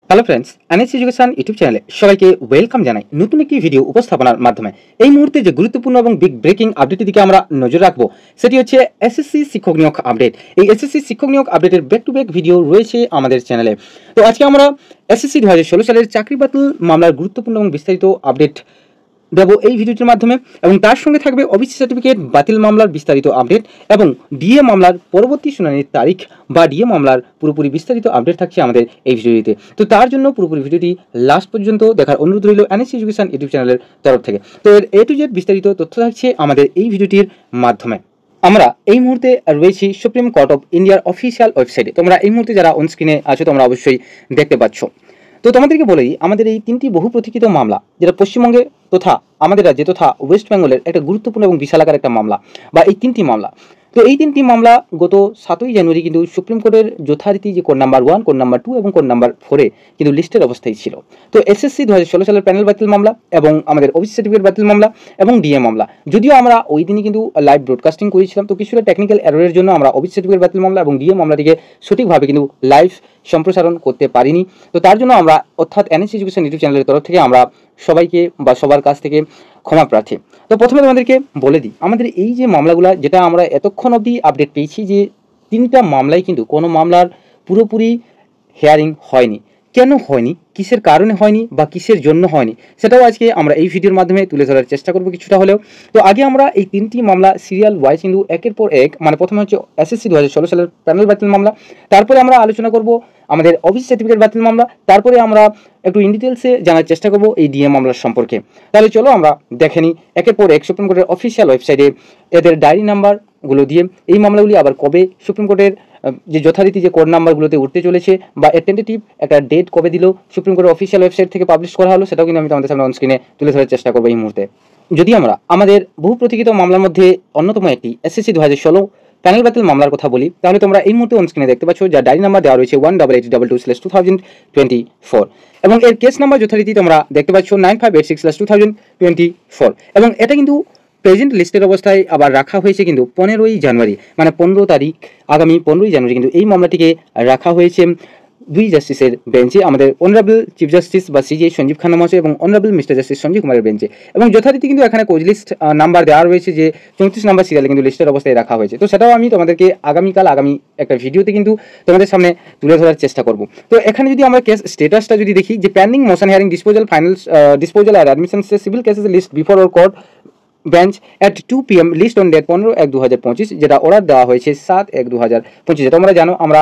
Hello friends, NS education YouTube চ্যানেলে সবাইকে welcome জানাই নতুন একটি ভিডিও উপস্থাপনার মাধ্যমে। এই মুহূর্তে যে গুরুত্বপূর্ণ এবং বিগ ব্রেকিং আপডেটের দিকে আমরা নজর রাখবো সেটি হচ্ছে এসএসসি শিক্ষক নিয়োগ আপডেট। এই এসএসসি শিক্ষক নিয়োগ আপডেটের ব্যাক টু ব্যাক ভিডিও রয়েছে আমাদের চ্যানেলে। তো আজকে আমরা এসএসসি 2016 সালের চাকরি বাতিল মামলার গুরুত্বপূর্ণ এবং বিস্তারিত আপডেট দেব এই ভিডিওটির মাধ্যমে, এবং তার সঙ্গে থাকবে ওবিসি সার্টিফিকেট বাতিল মামলার বিস্তারিত আপডেট এবং ডিএ মামলার পরবর্তী শুনানির তারিখ বা ডিএ মামলার পুরোপুরি বিস্তারিত আপডেট থাকছে আমাদের এই ভিডিওটিতে। তো তার জন্য পুরোপুরি ভিডিওটি লাস্ট পর্যন্ত দেখার অনুরোধ রইল এনএস এডুকেশন ইউটিউব চ্যানেলের তরফ থেকে। তো এর এ টু জেড বিস্তারিত তথ্য থাকছে আমাদের এই ভিডিওটির মাধ্যমে। আমরা এই মুহূর্তে রয়েছি সুপ্রিম কোর্ট অফ ইন্ডিয়ার অফিসিয়াল ওয়েবসাইটে। তোমরা এই মুহূর্তে যারা অন স্ক্রিনে আছো তোমরা অবশ্যই দেখতে পাচ্ছ। তো তোমাদেরকে বলে দিই, আমাদের এই তিনটি বহু প্রতীক্ষিত মামলা, যেটা পশ্চিমবঙ্গে তথা আমাদের রাজ্যে তথা ওয়েস্ট বেঙ্গলের একটা গুরুত্বপূর্ণ এবং বিশাল আকার একটা মামলা, বা এই তিনটি মামলা। তো এই তিনটি মামলা গত 7ই জানুয়ারি কিন্তু সুপ্রিম কোর্টের যথারীতি যে কোড নাম্বার 1, কোড নাম্বার 2 এবং কোড নাম্বার 4-এ কিন্তু লিস্টের অবস্থায় ছিল। তো এসএসসি 2016 সালের প্যানেল বাতিল মামলা এবং আমাদের ওবিসি সার্টিফিকেট বাতিল মামলা এবং ডিএ মামলা, যদিও আমরা ওই দিনই কিন্তু লাইভ ব্রডকাস্টিং করেছিলাম, তো কিছুটা টেকনিক্যাল এররের জন্য আমরা ওবিসি সার্টিফিকেট বাতিল মামলা এবং ডিএ মামলাটিকে সঠিকভাবে কিন্তু লাইভ সম্প্রসারণ করতে পারিনি। তো তার জন্য আমরা অর্থাৎ এনএস এডুকেশন ইউটিউব চ্যানেলের তরফ থেকে আমরা সবাইকে বা সবার কাছ থেকে ক্ষমা প্রার্থী। তো প্রথমে তোমাদেরকে বলে দিই, আমাদের এই যে মামলাগুলো যেটা আমরা এতক্ষণ অবধি আপডেট পেয়েছি, যে তিনটা মামলায় কিন্তু কোনো মামলার পুরোপুরি হিয়ারিং হয়নি। কেন হয়নি, কিসের কারণে হয়নি বা কিসের জন্য হয়নি, সেটাও আজকে আমরা এই ভিডিওর মাধ্যমে তুলে ধরার চেষ্টা করবো কিছুটা হলেও। তো আগে আমরা এই তিনটি মামলা সিরিয়াল ওয়াইজ কিন্তু একের পর এক, মানে প্রথমে হচ্ছে এসএসসি 2016 সালের প্যানেল বাতিল মামলা, তারপরে আমরা আলোচনা করব আমাদের ওবিসি সার্টিফিকেট বাতিল মামলা, তারপরে আমরা একটু ইন ডিটেলসে জানার চেষ্টা করব এই ডিএ মামলার সম্পর্কে। তাহলে চলো আমরা দেখে নিই একের পর এক সুপ্রিম কোর্টের অফিসিয়াল ওয়েবসাইটে এদের ডায়েরি নাম্বারগুলো দিয়ে এই মামলাগুলি আবার কবে সুপ্রিম কোর্টের যে যথারীতি যে কোড নাম্বারগুলোতে উঠতে চলেছে বা এর টেন্টেটিভ একটা ডেট কবে দিল সুপ্রিম কোর্টের অফিসিয়াল ওয়েবসাইট থেকে পাবলিশ করা হলো, সেটাও কিন্তু আমি তোমাদের সামনে অন স্ক্রিনে তুলে ধরার চেষ্টা করবো এই মুহূর্তে। যদি আমরা আমাদের বহু প্রতীক্ষিত মামলার মধ্যে অন্যতম একটি এসএসসি 2016 প্যানেল বাতিল মামলার কথা বলি, তাহলে তোমরা এই মুহূর্তে অন স্ক্রিনে দেখতে পাচ্ছ যার ডায়েরি নাম্বার দেওয়া রয়েছে 18822/2024 এবং এর কেস নাম্বার যথারীতি তোমরা দেখতে পাচ্ছ 9586/2024 এবং এটা কিন্তু প্রেজেন্ট লিস্টের অবস্থায় আবার রাখা হয়েছে কিন্তু 15ই জানুয়ারি, মানে 15 তারিখ, আগামী 15ই জানুয়ারি কিন্তু এই মামলাটিকে রাখা হয়েছে দুই জাস্টিসের বেঞ্চে, আমাদের অনারেবল চিফ জাস্টিস বা সিজে সঞ্জীব খান্না মহাশয় এবং অনারেবল মিস্টার জাস্টিস সঞ্জীব কুমারের বেঞ্চে। এবং যথারীতি কিন্তু এখানে কোজ লিস্ট নাম্বার দেওয়া রয়েছে যে 34 নাম্বার সিরিয়ালে কিন্তু লিস্টের অবস্থায় রাখা হয়েছে। তো সেটাও আমি তোমাদেরকে আগামী একটা ভিডিওতে কিন্তু তোমাদের সামনে তুলে ধরার চেষ্টা করব। তো এখানে যদি আমরা কেস স্টেটাসটা যদি দেখি, যে pending motion hearing disposal final disposal আর admission civil cases list before or court bench at 2 PM list on date 15/1/2025, যেটা অর্ডার দেওয়া হয়েছে 7/1/2025। যেটা তোমরা জানো, আমরা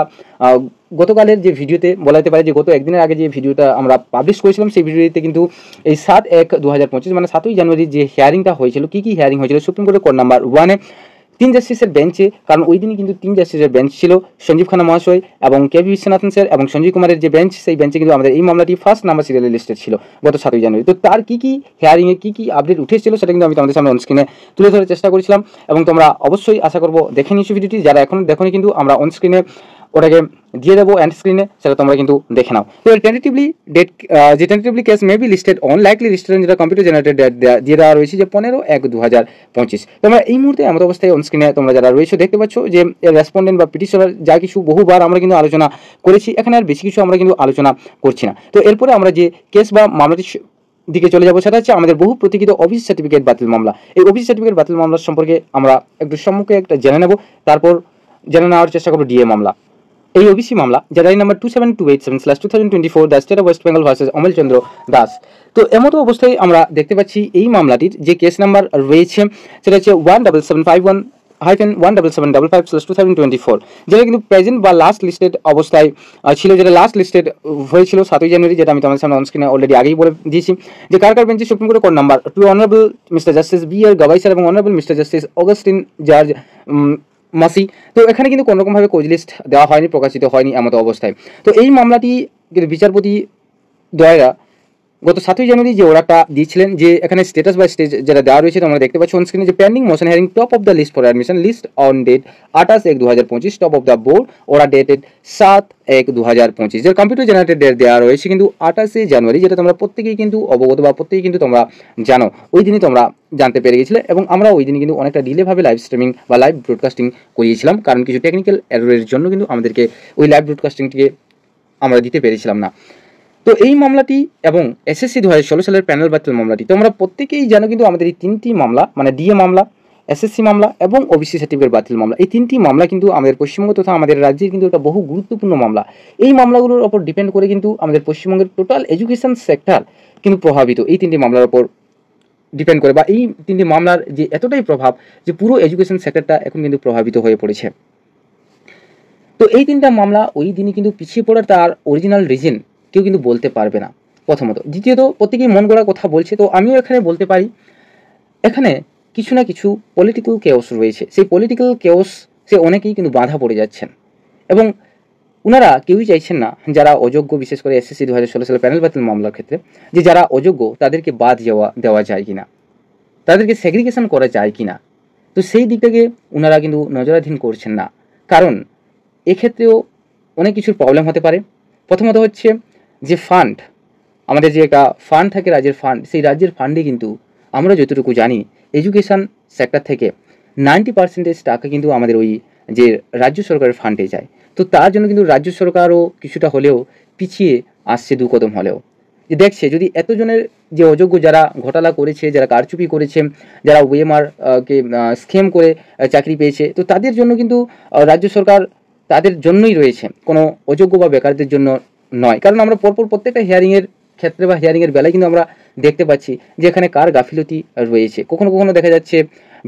গতকালের যে ভিডিওতে বলা যেতে পারে যে গত একদিনের আগে যে ভিডিওটা আমরা পাবলিশ করেছিলাম, সেই ভিডিওতে কিন্তু এই 7/1/2025 মানে 7ই জানুয়ারি যে হিয়ারিংটা হয়েছিল, কী কী হিয়ারিং হয়েছিল সুপ্রিম কোর্টের কোড নাম্বার 1-এ 3 জাস্টিসের বেঞ্চে, কারণ ওই দিনই কিন্তু 3 জাস্টিসের বেঞ্চ ছিল, সঞ্জীব খান্না মহাশয় এবং কেভি বিশ্বনাথন স্যার এবং সঞ্জীব কুমারের যে বেঞ্চ, সেই বেঞ্চে কিন্তু আমাদের এই মামলাটি ফার্স্ট নাম্বার সিরিয়ালে লিস্টেড ছিল গত 7ই জানুয়ারি। তো তার কী কী হিয়ারিংয়ে কী কী আপডেট উঠেছিল সেটা কিন্তু আমি তোমাদের সামনে অন স্ক্রিনে তুলে ধরার চেষ্টা করেছিলাম, এবং তোমরা অবশ্যই আশা করবো দেখে নিয়েছো ভিডিওটি। যারা এখন দেখোনি কিন্তু আমরা অন স্ক্রিনে ওটাকে দিয়ে দেবো এন্ড স্ক্রিনে, সেটা তোমরা কিন্তু দেখে নাও। তো টেন্টেটিভলি ডেট যে tentatively case may be listed on likely listed, যেটা কম্পিউটার জেনারেটেড ডেট দিয়ে দেওয়া রয়েছে যে 15/1/2025। তোমরা এই মুহূর্তে আমাদের অবস্থায় অন স্ক্রিনে তোমরা যারা রয়েছে দেখতে পাচ্ছ যে রেসপন্ডেন্ট বা পিটিশনার যা কিছু বহুবার আমরা কিন্তু আলোচনা করেছি, এখানে আর বেশি কিছু আমরা কিন্তু আলোচনা করছি না। তো এরপরে আমরা যে কেস বা মামলাটি দিকে চলে যাবো, সেটা হচ্ছে আমাদের বহু প্রতীক্ষিত ওবিসি সার্টিফিকেট বাতিল মামলা। এই ওবিসি সার্টিফিকেট বাতিল মামলার সম্পর্কে আমরা একটু সম্মুখে একটা জেনে নেব, তারপর জেনে নেওয়ার চেষ্টা করবো ডিএ মামলা। এই ওবিসি মামলা যারা number 27287/2024 the state of West Bengal versus Amal Chandra Das. তো এমতো অবস্থায় আমরা দেখতে পাচ্ছি এই মামলাটির যে কেস নাম্বার রয়েছে সেটা হচ্ছে 17751-17755/2024, যেটা কিন্তু প্রেজেন্ট বা লাস্ট লিস্টেড অবস্থায় ছিল, যেটা লাস্ট লিস্টেড হয়েছিল 7ই জানুয়ারি, যেটা আমি তোমাদের সামনে অন স্ক্রিনে অলরেডি আগেই বলে দিয়েছি। যে কার বেঞ্চে সুপ্রিম কোর্টের court number 2 honourable mister justice BR Gavai sir এবং honourable mister justice Augustine George Masih. তো এখানে কিন্তু কোনোরকমভাবে কোজ লিস্ট দেওয়া হয়নি, প্রকাশিত হয়নি এমতো অবস্থায়। তো এই মামলাটি কিন্তু বিচারপতি দ্বয়রা গত 7ই জানুয়ারি যে ওরাটা দিয়েছিলেন, যে এখানে স্টেটাস বা স্টেজ যেটা দেওয়া রয়েছে তোমরা দেখতে পাচ্ছ অন স্ক্রিনে, যে pending motion hearing top of the list for admission list on date 28/1/2025 top of the board ওরা ডেটেড 7/1/2025, যার কম্পিউটার জেনারেটেড ডেট দেওয়া রয়েছে কিন্তু 28শে জানুয়ারি, যেটা তোমরা প্রত্যেকেই কিন্তু অবগত বা প্রত্যেকেই কিন্তু তোমরা জানো, ওই দিনই তোমরা জানতে পেরে গেছিলে। এবং আমরা ওই দিনই কিন্তু অনেকটা ডিলেভাবে লাইভ স্ট্রিমিং বা লাইভ ব্রডকাস্টিং করিয়েছিলাম, কারণ কিছু টেকনিক্যাল এররের জন্য কিন্তু আমাদেরকে ওই লাইভ ব্রডকাস্টিংটিকে আমরা দিতে পেরেছিলাম না। তো এই মামলাটি এবং এসএসসি 2016 সালের প্যানেল বাতিল মামলাটি তো আমরা প্রত্যেকেই জানো কিন্তু আমাদের এই তিনটি মামলা মানে ডিএ মামলা, এসএসসি মামলা এবং ওবিসি সার্টিফিকেট বাতিল মামলা, এই তিনটি মামলা কিন্তু আমাদের পশ্চিমবঙ্গ তথা আমাদের রাজ্যের কিন্তু একটা বহু গুরুত্বপূর্ণ মামলা। এই মামলাগুলোর ওপর ডিপেন্ড করে কিন্তু আমাদের পশ্চিমবঙ্গের টোটাল এডুকেশন সেক্টর কিন্তু প্রভাবিত এই তিনটি মামলার ওপর ডিপেন্ড করে, বা এই তিনটি মামলার যে এতটাই প্রভাব যে পুরো এডুকেশন সেক্টরটা এখন কিন্তু প্রভাবিত হয়ে পড়েছে। তো এই তিনটা মামলা ওই দিনই কিন্তু পিছিয়ে পড়ার তার অরিজিনাল রিজন কেউ কিন্তু বলতে পারবে না প্রথমত। দ্বিতীয়ত প্রত্যেকেই মন গড়া কথা বলছে, তো আমিও এখানে বলতে পারি এখানে কিছু না কিছু পলিটিক্যাল কেওস রয়েছে। সেই পলিটিক্যাল কেওস সে অনেকেই কিন্তু বাধা পড়ে যাচ্ছেন এবং ওনারা কেউই চাইছেন না যারা অযোগ্য, বিশেষ করে এসএসসি 2016 সালের প্যানেল বাতিল মামলার ক্ষেত্রে যে যারা অযোগ্য তাদেরকে বাদ দেওয়া যায় কিনা, তাদেরকে সেগ্রিগেশন করা যায় কিনা। তো সেই দিকটাকে ওনারা কিন্তু নজরাধীন করছেন না, কারণ এক্ষেত্রেও অনেক কিছুর প্রবলেম হতে পারে। প্রথমত হচ্ছে যে ফান্ড, আমাদের যে একটা ফান্ড থাকে রাজ্যের ফান্ড, সেই রাজ্যের ফান্ডে কিন্তু আমরা যতটুকু জানি এডুকেশন সেক্টর থেকে 90% টাকা কিন্তু আমাদের ওই যে রাজ্য সরকারের ফান্ডে যায়। তো তার জন্য কিন্তু রাজ্য সরকারও কিছুটা হলেও পিছিয়ে আসছে, দু কদম হলেও। যে দেখছে যদি এতজনের যে অযোগ্য যারা ঘোটালা করেছে, যারা কারচুপি করেছে, যারা ওএমআর কে স্কেম করে চাকরি পেয়েছে, তো তাদের জন্য কিন্তু রাজ্য সরকার তাদের জন্যই রয়েছে, কোনো অযোগ্য বা বেকারদের জন্য নয়। কারণ আমরা পরপর প্রত্যেকটা হিয়ারিংয়ের ক্ষেত্রে বা হিয়ারিংয়ের বেলায় কিন্তু আমরা দেখতে পাচ্ছি যে এখানে কার গাফিলতি রয়েছে। কখনো কখনো দেখা যাচ্ছে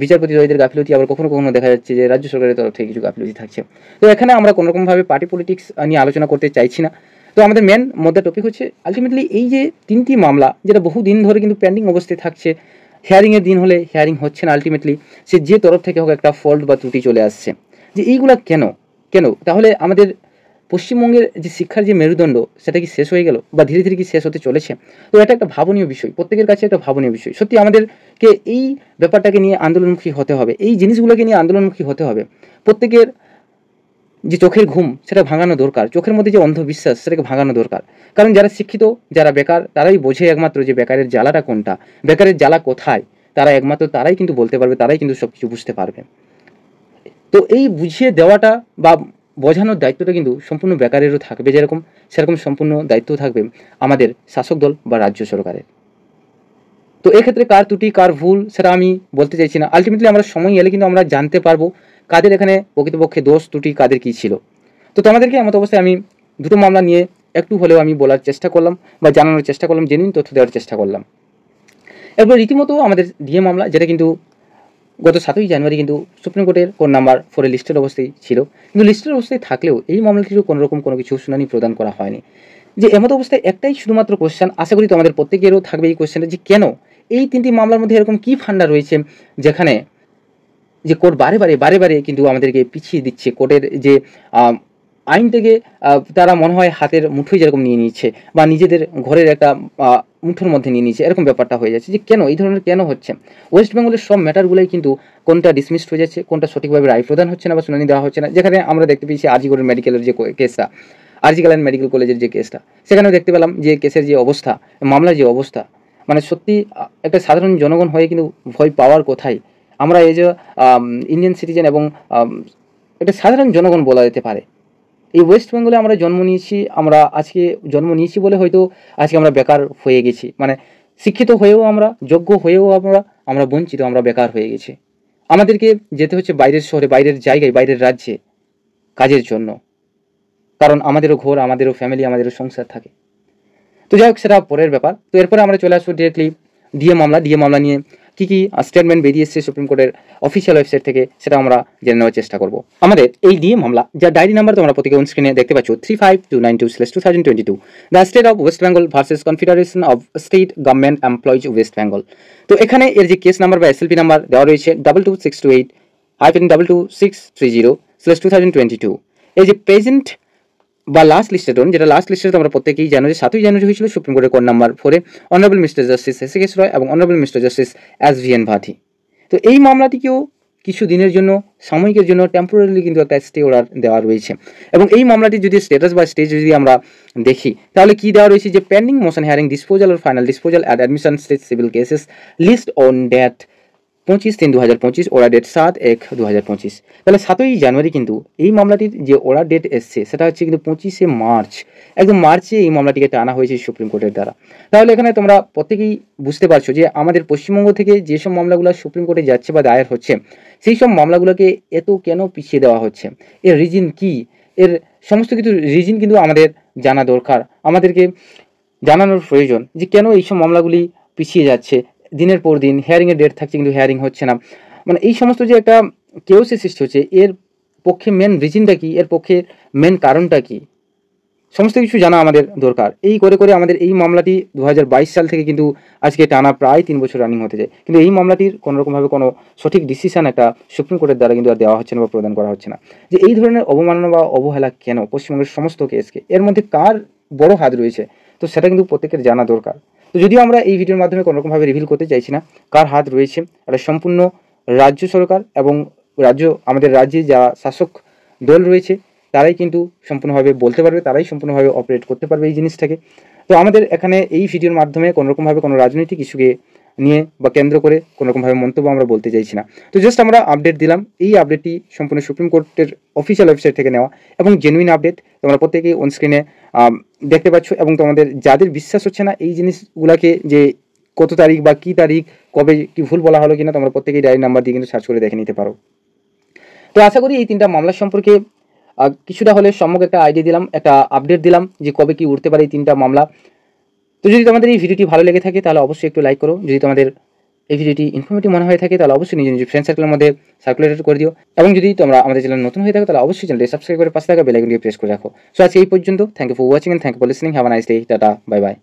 বিচারপতি দ্বয়দের গাফিলতি, আবার কখনো কখনো দেখা যাচ্ছে যে রাজ্য সরকারের তরফ থেকে কিছু গাফিলতি থাকছে। তো এখানে আমরা কোনোরকমভাবে পার্টি পলিটিক্স নিয়ে আলোচনা করতে চাইছি না। তো আমাদের মেন মধ্যে টপিক হচ্ছে আলটিমেটলি এই যে তিনটি মামলা যেটা বহু দিন ধরে কিন্তু পেন্ডিং অবস্থায় থাকছে, হিয়ারিংয়ের দিন হলে হিয়ারিং হচ্ছে না, আলটিমেটলি সে যে তরফ থেকে হোক একটা ফল্ট বা ত্রুটি চলে আসছে। যে এইগুলা কেন তাহলে আমাদের পশ্চিমবঙ্গের যে শিক্ষার যে মেরুদণ্ড সেটা কি শেষ হয়ে গেল বা ধীরে ধীরে কি শেষ হতে চলেছে? তো এটা একটা ভাবনীয় বিষয়, প্রত্যেকের কাছে একটা ভাবনীয় বিষয়। সত্যি আমাদেরকে এই ব্যাপারটাকে নিয়ে আন্দোলনমুখী হতে হবে, এই জিনিসগুলোকে নিয়ে আন্দোলনমুখী হতে হবে। প্রত্যেকের যে চোখের ঘুম সেটা ভাঙানো দরকার, চোখের মধ্যে যে অন্ধবিশ্বাস সেটাকে ভাঙানো দরকার। কারণ যারা শিক্ষিত, যারা বেকার, তারাই বোঝে একমাত্র যে বেকারের জ্বালাটা কোনটা, বেকারের জ্বালা কোথায়, তারাই কিন্তু বলতে পারবে, তারাই কিন্তু সব কিছু বুঝতে পারবে। তো এই বুঝিয়ে দেওয়াটা বা বোঝানোর দায়িত্বটা কিন্তু সম্পূর্ণ বেকারেরও থাকবে, সেরকম সম্পূর্ণ দায়িত্ব থাকবে আমাদের শাসক দল বা রাজ্য সরকারের। তো এক্ষেত্রে কার ত্রুটি কার ভুল সেটা আমি বলতে চাইছি না। আলটিমেটলি আমরা সময় এলে কিন্তু আমরা জানতে পারবো কাদের এখানে প্রকৃতপক্ষে দোষ ত্রুটি কাদের কী ছিল। তো তোমাদেরকে এমত অবস্থায় আমি দুটো মামলা নিয়ে একটু হলেও আমি বলার চেষ্টা করলাম বা জানানোর চেষ্টা করলাম, জেনুইন তথ্য দেওয়ার চেষ্টা করলাম। এরপর রীতিমতো আমাদের ডিএ মামলা, যেটা কিন্তু গত 7ই জানুয়ারি কিন্তু সুপ্রিম কোর্টের কোর্ট নাম্বার 4 লিস্টের অবস্থায় ছিল, কিন্তু লিস্টের অবস্থায় থাকলেও এই মামলাটিরও কোনো কিছু শুনানি প্রদান করা হয়নি। যে এমত অবস্থায় একটাই শুধুমাত্র কোশ্চেন, আশা করি তোমাদের প্রত্যেকেরও থাকবে এই কোশ্চেনটা, যে কেন এই তিনটি মামলার মধ্যে এরকম কী ফান্ডা রয়েছে যেখানে যে কোর্ট বারে বারে কিন্তু আমাদেরকে পিছিয়ে দিচ্ছে, কোর্টের যে আইন থেকে তারা মনে হয় হাতের মুঠোয় যেরকম নিয়ে নিচ্ছে বা নিজেদের ঘরের একটা মুঠোর মধ্যে নিয়ে নিচ্ছে, এরকম ব্যাপারটা হয়ে যাচ্ছে। যে কেন এই ধরনের কেন হচ্ছে? ওয়েস্ট বেঙ্গলের সব ম্যাটারগুলোই কিন্তু কোনটা ডিসমিসড হয়ে যাচ্ছে, কোনটা সঠিকভাবে রায় প্রদান হচ্ছে না বা শুনানি দেওয়া হচ্ছে না। যেখানে আমরা দেখতে পেয়েছি আরজিগড়ের মেডিকেলের যে কেসটা, আরজি কালান মেডিকেল কলেজের যে কেসটা, সেখানেও দেখতে পেলাম যে কেসের যে অবস্থা, মামলার যে অবস্থা, মানে সত্যি একটা সাধারণ জনগণ হয়ে কিন্তু ভয় পাওয়ার কোথায়। আমরা এই যে ইন্ডিয়ান সিটিজেন এবং একটা সাধারণ জনগণ বলা যেতে পারে, এই ওয়েস্ট বেঙ্গলে আমরা জন্ম নিয়েছি বলে হয়তো আজকে আমরা বেকার হয়ে গেছি। মানে শিক্ষিত হয়েও আমরা, যোগ্য হয়েও আমরা বঞ্চিত, আমরা বেকার হয়ে গেছি। আমাদেরকে যেতে হচ্ছে বাইরের শহরে, বাইরের জায়গায়, বাইরের রাজ্যে কাজের জন্য, কারণ আমাদেরও ঘর, আমাদেরও ফ্যামিলি, আমাদেরও সংসার থাকে। তো যাই হোক, সেটা পরের ব্যাপার। তো এরপরে আমরা চলে আসবো ডিরেক্টলি ডিএ মামলা নিয়ে কী কী স্টেটমেন্ট বেরিয়ে এসছে সুপ্রিম কোর্টের অফিসিয়াল ওয়েবসাইট থেকে, সেটা আমরা জেনে নেওয়ার চেষ্টা করব। আমাদের এই ডিএ মামলা, যার ডায়েরি নাম্বার তোমরা প্রত্যেকে অন স্ক্রিনে দেখতে পাচ্ছ 35292/2022, the state of West Bengal versus confederation of state government employees West Bengal. তো এখানে এর যে কেস নাম্বার বা এসএলপি নাম্বার দেওয়া রয়েছে 22628-2230/2022। এই যে প্রেজেন্ট বা লাস্ট লিস্টেড, যেটা লাস্ট লিস্টেড আমরা প্রত্যেকেই জানো যে 7ই জানুয়ারি হয়েছিল সুপ্রিম কোর্টের কোর্ট নাম্বার 4-এ honourable mister justice S Roy এবং অনারেবল মিস্টার জাস্টিস SVN ভাটি। তো এই মামলাটিকেও কিছু দিনের জন্য, সাময়িকের জন্য, টেম্পোরারিলি কিন্তু একটা স্টে অর্ডার দেওয়া রয়েছে। এবং এই মামলাটির যদি স্ট্যাটাস বা স্টেজ যদি আমরা দেখি, তাহলে কি দেওয়া রয়েছে যে pending motion hearing disposal or final disposal at admission state civil cases list on date 25/3/2025, order date 7/1/2025। তাহলে 7ই জানুয়ারি কিন্তু এই মামলাটির যে অর্ডার ডেট এসছে সেটা হচ্ছে কিন্তু 25শে মার্চ, একদম মার্চে এই মামলাটিকে টানা হয়েছে সুপ্রিম কোর্টের দ্বারা। তাহলে এখানে তোমরা প্রত্যেকেই বুঝতে পারছো যে আমাদের পশ্চিমবঙ্গ থেকে যেসব মামলাগুলো সুপ্রিম কোর্টে যাচ্ছে বা দায়ের হচ্ছে, সেই সব মামলাগুলোকে এত কেন পিছিয়ে দেওয়া হচ্ছে, এর রিজন কি, এর সমস্ত কিছু রিজন কিন্তু আমাদের জানা দরকার, আমাদেরকে জানানোর প্রয়োজন যে কেন এইসব মামলাগুলি পিছিয়ে যাচ্ছে, দিনের পর দিন হিয়ারিংয়ের ডেট থাকছে কিন্তু হিয়ারিং হচ্ছে না। মানে এই সমস্ত যে একটা কেওসের সৃষ্টি হচ্ছে, এর পক্ষে মেন রিজনটা কি, এর পক্ষে মেন কারণটা কি, সমস্ত কিছু জানা আমাদের দরকার। এই করে করে আমাদের এই মামলাটি 2022 সাল থেকে কিন্তু আজকে টানা প্রায় 3 বছর রানিং হতে যায়, কিন্তু এই মামলাটির কোনোরকমভাবে কোনো সঠিক ডিসিশন একটা সুপ্রিম কোর্টের দ্বারা কিন্তু আর দেওয়া হচ্ছে না বা প্রদান করা হচ্ছে না। যে এই ধরনের অবমাননা বা অবহেলা কেন পশ্চিমবঙ্গের সমস্ত কেসকে, এর মধ্যে কার বড় হাত রয়েছে, তো সেটা কিন্তু প্রত্যেকের জানা দরকার। তো যদিও আমরা এই ভিডিওর মাধ্যমে কোনোরকমভাবে রিভিল করতে চাইছি না কার হাত রয়েছে, এটা সম্পূর্ণ রাজ্য সরকার এবং আমাদের রাজ্যে যা শাসক দল রয়েছে তারাই কিন্তু সম্পূর্ণভাবে বলতে পারবে, তারাই সম্পূর্ণভাবে অপারেট করতে পারবে এই জিনিসটাকে। তো আমাদের এখানে এই ভিডিওর মাধ্যমে কোনোরকমভাবে কোনো রাজনৈতিক ইস্যুকে নিয়ে বা কেন্দ্র করে কোনোরকমভাবে মন্তব্য আমরা বলতে চাইছি না। তো জাস্ট আমরা আপডেট দিলাম, এই আপডেটটি সম্পূর্ণ সুপ্রিম কোর্টের অফিসিয়াল ওয়েবসাইট থেকে নেওয়া এবং জেনুইন আপডেট। তোমরা প্রত্যেকেই অন স্ক্রিনে দেখতে পাচ্ছ, এবং তোমাদের যাদের বিশ্বাস হচ্ছে না এই জিনিসগুলোকে যে কত তারিখ বা কী তারিখ কবে কি ভুল বলা হলো কিনা, তোমরা প্রত্যেকেই ডায়েরি নাম্বার দিয়ে কিন্তু সার্চ করে দেখে নিতে পারো। তো আশা করি এই 3টা মামলার সম্পর্কে কিছুটা হলে সম্যক একটা আইডিয়া দিলাম, একটা আপডেট দিলাম যে কবে কি উঠতে পারে এই 3টা মামলা। তো যদি তোমাদের এই ভিডিওটি ভালো লেগে থাকে তাহলে অবশ্যই একটু লাইক করো, যদি তোমাদের এই ভিডিওটি ইনফরমেটিভ মনে হয়ে থাকে তাহলে অবশ্যই নিজ নিজ ফ্রেন্ড সার্কেলের মধ্যে সার্কুলেট করে দিও, এবং যদি তোমরা আমাদের চ্যানেল নতুন হয়ে থাকো তাহলে অবশ্যই চ্যানেলটি সাবস্ক্রাইব করে পাশে থাকা বেল আইকনটি প্রেস করে রাখো। সো আজকে এই পর্যন্ত, thank you for watching and thank you for listening, have a nice day, tata, bye by.